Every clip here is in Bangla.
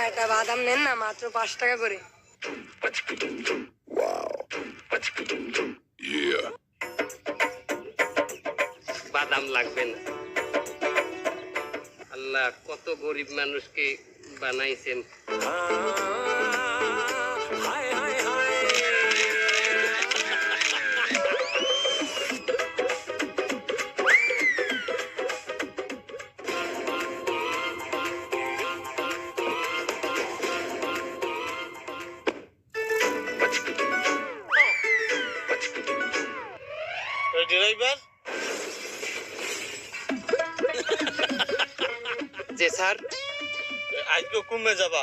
একটা বাদাম নেন না, মাত্র 5 টাকা করে। বাদাম লাগবে না। আল্লাহ কত গরিব মানুষকে বানাইছেন। ড্রাইভার যে স্যার, আজকে কমে যাবা?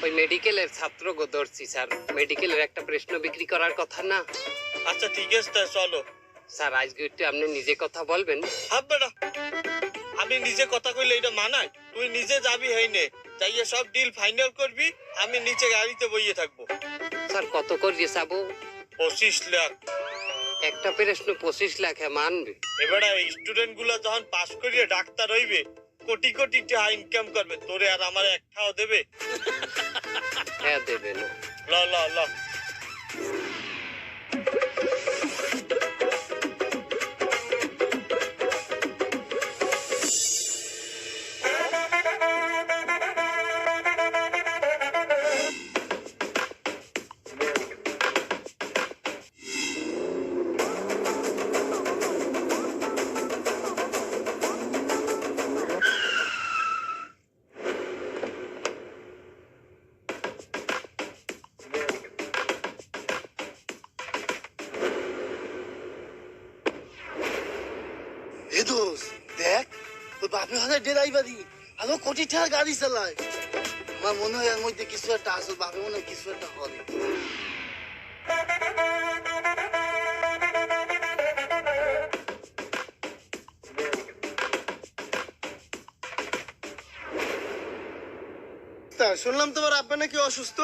ওই মেডিকেলের ছাত্র গো ধরছি স্যার। মেডিকেলের একটা প্রশ্ন বিক্রি করার কথা না? আচ্ছা ঠিক আছে, তা চলো। স্যার আজকে একটু আপনি নিজে কথা বলবেন? হাব বেটা, আমি নিজে কথা কইলে এটা মানায়? তুই নিজে যাবি হইনে, যাইয়ে সব ডিল ফাইনাল করবি, আমি নিচে গাড়িতে বইয়ে থাকবো। স্যার কত করে যাবো? 25 লাখ। একটা প্রশ্ন 25 লাখ মানবে? এবারে স্টুডেন্ট গুলা যখন পাস করিয়ে ডাক্তার হইবে, কোটি কোটি টাকা ইনকাম করবে, তোরে আর আমার একটাও দেবে? হ্যাঁ দেবে না। ল ল ল। দেখ ওই বাপের হাতে ড্রাইভারি আরো কোটি টাকা গাড়ি চালায়। আমার মনে হয় এর মধ্যে কিছু একটা আসল, বাপে মনে হয় কিছু একটা হবে। শুনলাম তোমার আব্বা নাকি অসুস্থ।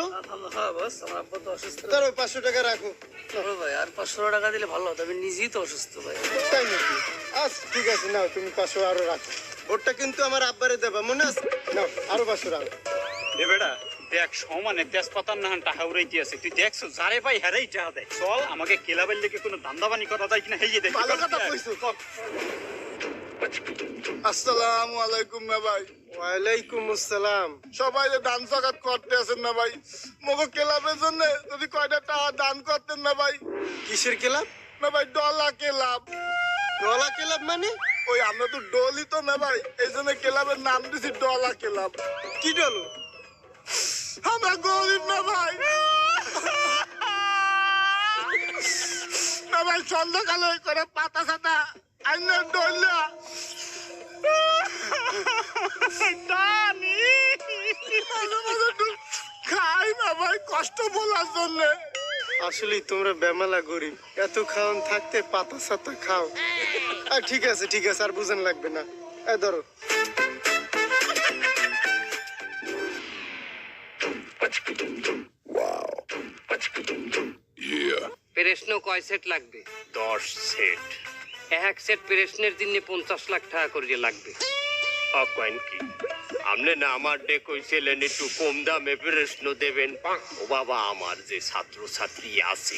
হ্যাঁ বস, আমার আব্বা তো অসুস্থ। তার ওই 500 টাকা রাখো। ভাই আর 500 টাকা দিলে ভালো হতো, আমি নিজেই তো অসুস্থ ভাই। তাই নাকি? আচ্ছা ঠিক আছে, নাও তুমি 500 আরো রাখো। ওটা কিন্তু আমার আব্বারে দেবা, মনে আছে? নাও আরো 500 রাখো। এ বেটা দেখ, সমানে তেজপাতার না টাকা উড়াইতে আছে। তুই দেখছো যারে ভাই হেরাই টাকা দেয়। চল আমাকে কেলাবের লেগে কোনো দান্দাবানি করা যায় কিনা হেয়ে দেখ। ভালো কথা কইছো। আসসালামু আলাইকুম না ভাই। ওয়ালাইকুম আসসালাম। সবাই যে দান সকাত করতে আছেন না ভাই, মগো ক্লাবের জন্য যদি কয়টা টাকা দান করতেন না ভাই। কিসের ক্লাব? না ভাই ডলা ক্লাব। ডলা ক্লাব মানে? ওই আমরা তো ডলি তো না ভাই, এই জন্য ক্লাবের নাম দিছি ডলা ক্লাব। কি ডলো? আমরা গরিব না ভাই। না ভাই সন্ধ্যাকালে করে পাতা সাতা আইনা ডলা খাই না ভাই, কষ্ট বলার জন্য। আসলে তোমরা বেমালা গরিব, এত খাওয়ান থাকতে পাতা সাতা খাও। ঠিক আছে ঠিক আছে, আর বুঝান লাগবে না। ধরো প্রশ্ন কয় সেট লাগবে? 10 সেট। এক সেট প্রশ্নের জন্য 50 লাখ টাকা করে লাগবে। কয়েন কি আপনি না আমার ডে কইছিলেন একটু কম দামে প্রশ্ন দেবেন? ও বাবা, আমার যে ছাত্র ছাত্রী আছে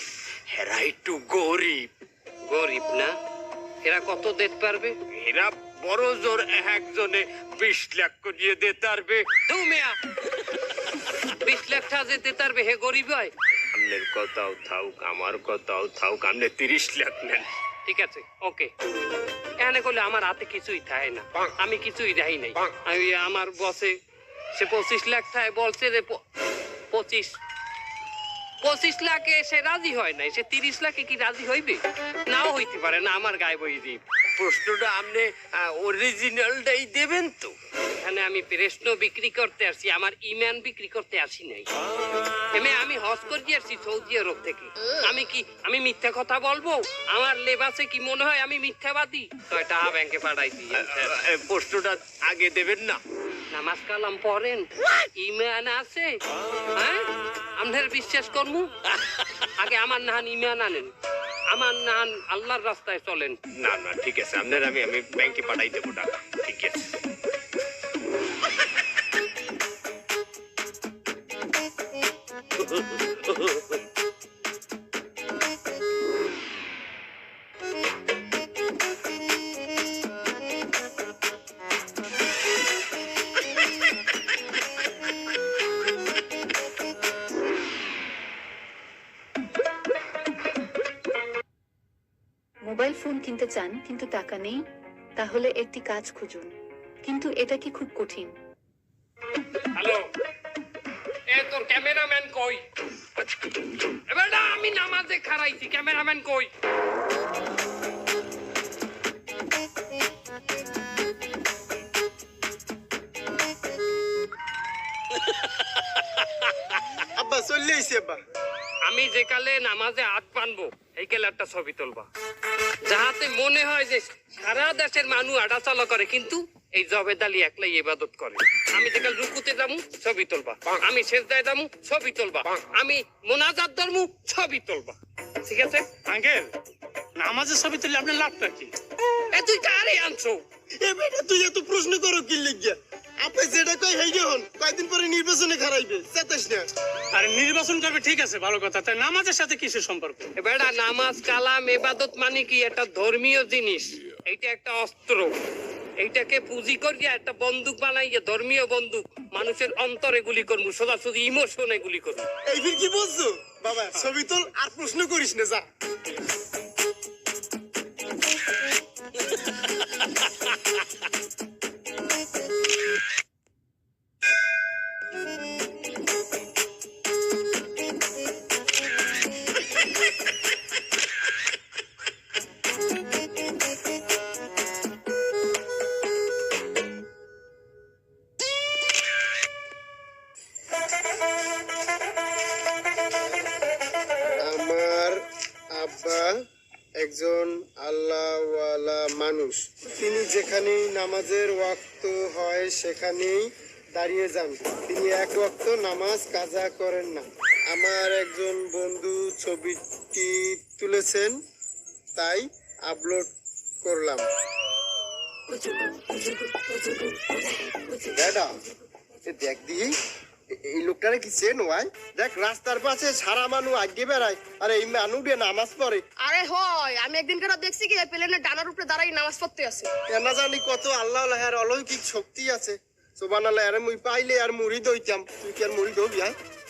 হেরা একটু গরিব। গরিব না? এরা কত দিতে পারবে? এরা বড় জোর একজনে 20 লাখ করিয়ে দিতে পারবে। 20 লাখ টাকা যে দিতে পারবে হে গরিব হয়? আপনার কথাও থাউক, আমার কথাও থাউক, আপনি 30 লাখ নেন। ঠিক আছে, ওকে। এনে করলে আমার হাতে কিছুই থাকে না, আমি কিছুই রাহি নাই। আমি আমার বসে সে 25 লাখ টাকা বলছে যে 25 লাখে সে রাজি হয় নাই, সে 30 লাখে কি রাজি হইবে? নাও হইতে পারে না, আমার গায়ে বই দিব। প্রশ্নটা আপনি অরিজিনালটাই দেবেন তো? এখানে আমি প্রশ্ন বিক্রি করতে আসছি, আমার ইমান বিক্রি করতে আসি নাই। আমি হজ করতে আসছি সৌদি আরব থেকে। আমি মিথ্যা কথা বলবো? আমার লেবাসে কি মনে হয় আমি মিথ্যাবাদী? তো এটা ব্যাংকে পাঠাই দিয়ে প্রশ্নটা আগে দেবেন না? নামাজ কালাম পড়েন, ইমান আছে? হ্যাঁ, আপনার বিশ্বাস করবো? আগে আমার নাহান ইমান আনেন, আমার নাহান আল্লাহর রাস্তায় চলেন। না না ঠিক আছে, আপনার আমি ব্যাংকে পাঠাই দেবো টাকা। ঠিক আছে। ফোন কিনতে চান কিন্তু টাকা নেই, তাহলে একটি কাজ খুঁজুন, কিন্তু এটা কি খুব কঠিন? হ্যালো, এ তোর ক্যামেরাম্যান কই? এবার না, আমি নামাজে খারাইছি, ক্যামেরাম্যান কই? আব্বা চলে আইছি আব্বা। আমি যে কালে নামাজে হাত পানবো এই কালে একটা ছবি তুলবা, যাহাতে মনে হয় যে সারা দেশের মানুষ আড়াচলা করে কিন্তু এই জবেদ আলী একলাই ইবাদত করে। আমি যে কাল রুকুতে যাবো ছবি তুলবা, আমি সেজদায় যাবো ছবি তুলবা, আমি মোনাজাত ধরমু ছবি তুলবা, ঠিক আছে? আঙ্কেল, নামাজের ছবি তুললে আপনার লাভটা কি? এ তুই কারে আনছো? এ বেটা তুই এত প্রশ্ন করো কি লিখিয়া? আপনি যেটা কই হেইগে হন, কয়দিন পরে নির্বাচনে খারাইবে, চেতাস না। আরে নির্বাচন করবে ঠিক আছে, ভালো কথা, তাই নামাজের সাথে কিসের সম্পর্ক? এবার নামাজ কালাম ইবাদত মানে কি? একটা ধর্মীয় জিনিস, এইটা একটা অস্ত্র, এইটাকে পুঁজি করিয়া একটা বন্দুক বানাইয়া, ধর্মীয় বন্দুক, মানুষের অন্তরে গুলি করবো, সোজাসুজি ইমোশনে গুলি করবো। এই ফির কি বলছো বাবা? ছবি তোল আর প্রশ্ন করিস না, যা। আমার আব্বা একজন আল্লাহওয়ালা মানুষ। তিনি যেখানেই নামাজের ওয়াক্ত হয় সেখানেই দাঁড়িয়ে যান। তিনি এক ওয়াক্ত নামাজ কাজা করেন না। আমার একজন বন্ধু ছবিটি তুলেছেন, তাই আপলোড করলাম। দাদা দেখ দিই, এই লোকটারে কি চেন ভাই? দেখ রাস্তার পাশে সারা মানুষ আগে বেড়ায়, আর এই মানুষ দিয়ে নামাজ পড়ে। আরে হয়, আমি একদিন করে দেখছি কি প্লেনের ডানার উপরে দাঁড়াই নামাজ পড়তে আছে। না জানি কত আল্লাহ আর অলৌকিক শক্তি আছে। সুবহানাল্লাহ, আরে মুই পাইলে আর মুড়ি দইতাম। তুই কি আর মুড়ি দবি?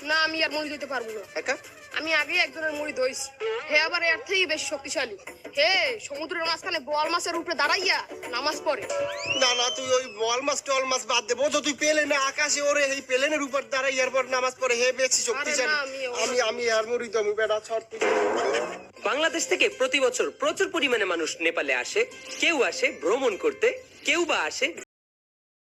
না, আমি আর মুড়ি দিতে পারবো না। একা আমি আগে একজনের মুড়ি দইছি, হে আবার এর থেকেই বেশি শক্তিশালী। হে সমুদ্রের মাঝখানে বোয়াল মাছের উপরে দাঁড়াইয়া নামাজ পড়ে। না না, তুই ওই বল মাছ টল মাছ বাদ দে। বোঝো তুই প্লেনে আকাশে ওরে, এই প্লেনের উপর দাঁড়াই এরপর নামাজ পড়ে, হে বেশি শক্তিশালী। আমি আর মুড়ি দমু বেটা, ছট। বাংলাদেশ থেকে প্রতি বছর প্রচুর পরিমাণে মানুষ নেপালে আসে। কেউ আসে ভ্রমণ করতে, কেউ বা আসে